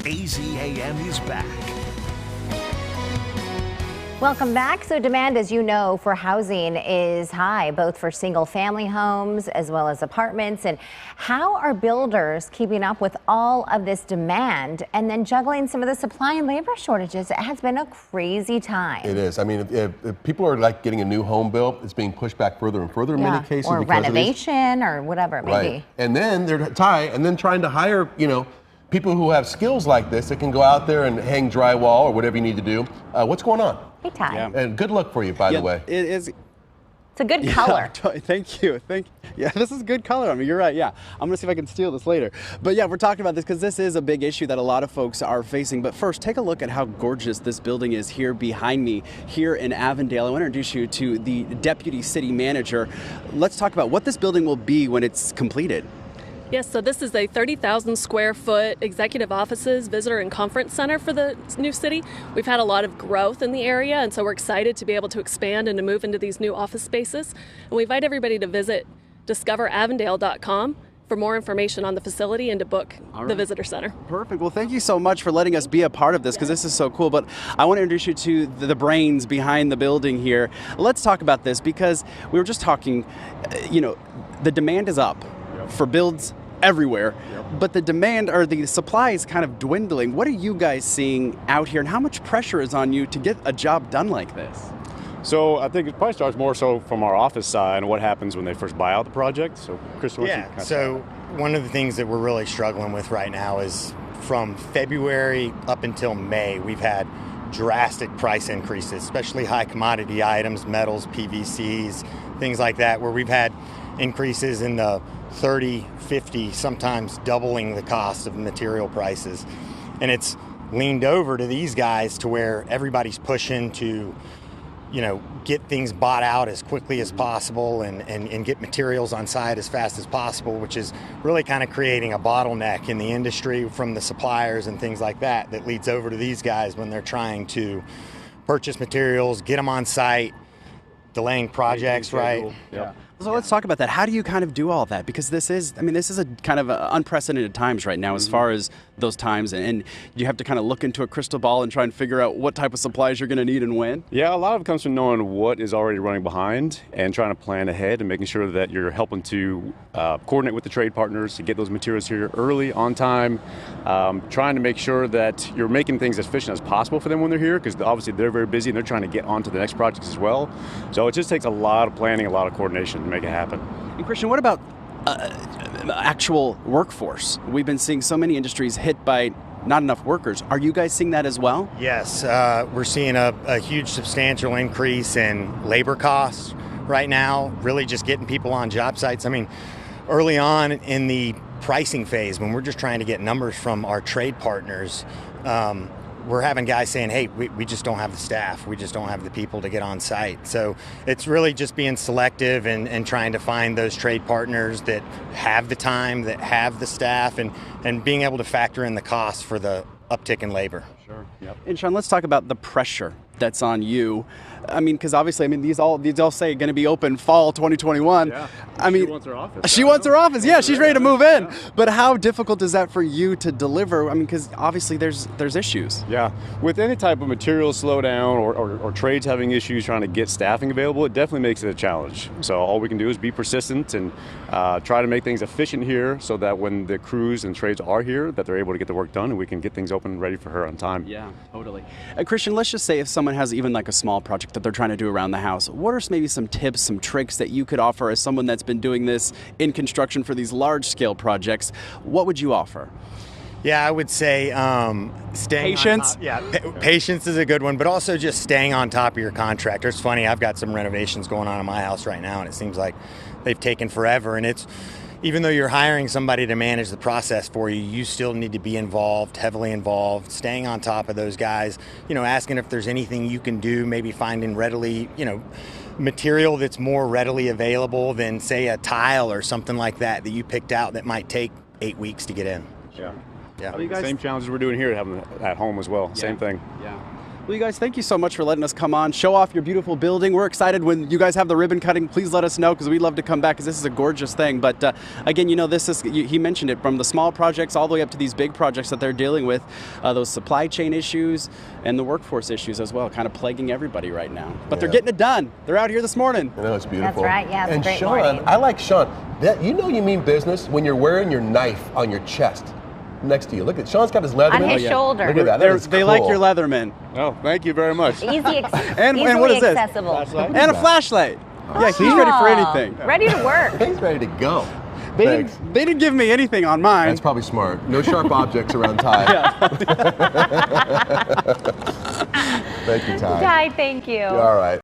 AZAM is back. Welcome back. So demand, as you know, for housing is high, both for single family homes as well as apartments. And how are builders keeping up with all of this demand and then juggling some of the supply and labor shortages? It has been a crazy time. It is. I mean, if people are like getting a new home built, it's being pushed back further and further in many cases. Or because renovation or whatever it may be. And then they're trying to hire, people who have skills like this that can go out there and hang drywall or whatever you need to do. What's going on? Hey, Ty. Yeah. And good luck for you, by the way. It is. It's a good color. Thank you. Yeah, this is good color. I mean, you're right. Yeah, I'm gonna see if I can steal this later. But yeah, we're talking about this because this is a big issue that a lot of folks are facing. But first, take a look at how gorgeous this building is here behind me, here in Avondale. I want to introduce you to the Deputy City Manager. Let's talk about what this building will be when it's completed. Yes, so this is a 30,000 square foot executive offices, visitor and conference center for the new city. We've had a lot of growth in the area, and so we're excited to be able to expand and to move into these new office spaces. And we invite everybody to visit discoveravondale.com for more information on the facility and to book the visitor center. Perfect. Well, thank you so much for letting us be a part of this because this is so cool. But I want to introduce you to the brains behind the building here. Let's talk about this because we were just talking, the demand is up for builds everywhere, but the demand or the supply is kind of dwindling. What are you guys seeing out here and how much pressure is on you to get a job done like this? So I think it probably starts more so from our office side and what happens when they first buy out the project. So Chris, so one of the things that we're really struggling with right now is from February up until May, we've had drastic price increases, especially high commodity items, metals, PVCs, things like that, where we've had increases in the 30, 50, sometimes doubling the cost of material prices. And it's leaned over to these guys to where everybody's pushing to, get things bought out as quickly as possible and get materials on site as fast as possible, which is really kind of creating a bottleneck in the industry from the suppliers and things like that leads over to these guys when they're trying to purchase materials, get them on site, delaying projects, right? Yeah. So let's talk about that. How do you kind of do all of that? Because this is a kind of unprecedented times right now as far as those times, and you have to kind of look into a crystal ball and try and figure out what type of supplies you're going to need and when. Yeah, a lot of it comes from knowing what is already running behind and trying to plan ahead and making sure that you're helping to coordinate with the trade partners to get those materials here early, on time, trying to make sure that you're making things as efficient as possible for them when they're here, because obviously they're very busy and they're trying to get on to the next projects as well. So it just takes a lot of planning, a lot of coordination to make it happen. And Christian, what about actual workforce? We've been seeing so many industries hit by not enough workers. Are you guys seeing that as well? Yes, we're seeing a huge substantial increase in labor costs right now, really just getting people on job sites. I mean, early on in the pricing phase, when we're just trying to get numbers from our trade partners, we're having guys saying, hey, we just don't have the staff. We just don't have the people to get on site. So it's really just being selective and trying to find those trade partners that have the time, that have the staff, and being able to factor in the cost for the uptick in labor. Sure. Yep. And Sean, let's talk about the pressure that's on you. I mean, because obviously, these all say going to be open fall 2021. Yeah. She wants her office. She wants her office. Yeah, she's ready to move in. Yeah. But how difficult is that for you to deliver? I mean, because obviously there's issues. Yeah. With any type of material slowdown or trades having issues trying to get staffing available, it definitely makes it a challenge. So all we can do is be persistent and try to make things efficient here so that when the crews and trades are here, that they're able to get the work done and we can get things open and ready for her on time. Yeah, totally. Christian, let's just say if someone has even like a small project that they're trying to do around the house, what are maybe some tips, some tricks that you could offer as someone that's been doing this in construction for these large scale projects? What would you offer? Yeah, I would say staying patience. Patience is a good one, but also just staying on top of your contractor. It's funny, I've got some renovations going on in my house right now, and it seems like they've taken forever. And it's, even though you're hiring somebody to manage the process for you, you still need to be involved, heavily involved, staying on top of those guys, asking if there's anything you can do, maybe finding readily, material that's more readily available than, say, a tile or something like that you picked out that might take 8 weeks to get in. Yeah. Yeah. Same challenges we're doing here at home as well. Yeah. Same thing. Yeah. Well, you guys, thank you so much for letting us come on, show off your beautiful building. We're excited when you guys have the ribbon cutting. Please let us know because we'd love to come back because this is a gorgeous thing. But again, you know, he mentioned it, from the small projects all the way up to these big projects that they're dealing with, those supply chain issues and the workforce issues as well, kind of plaguing everybody right now. But they're getting it done. They're out here this morning. I know, it's beautiful. That's right, yeah, it's a and great Sean, morning. I like Sean. You know you mean business when you're wearing your knife on your chest next to you. Look at Sean's got his Leatherman. On his shoulder. Look at that. That is They like cool. your Leatherman. Oh, thank you very much. Easy, And easily what is this? accessible. And a flashlight. Yeah, he's ready for anything. Ready to work. He's ready to go. They Thanks. didn't give me anything on mine. That's probably smart. No sharp objects around Ty. Thank you, Ty. Ty, thank you. All right.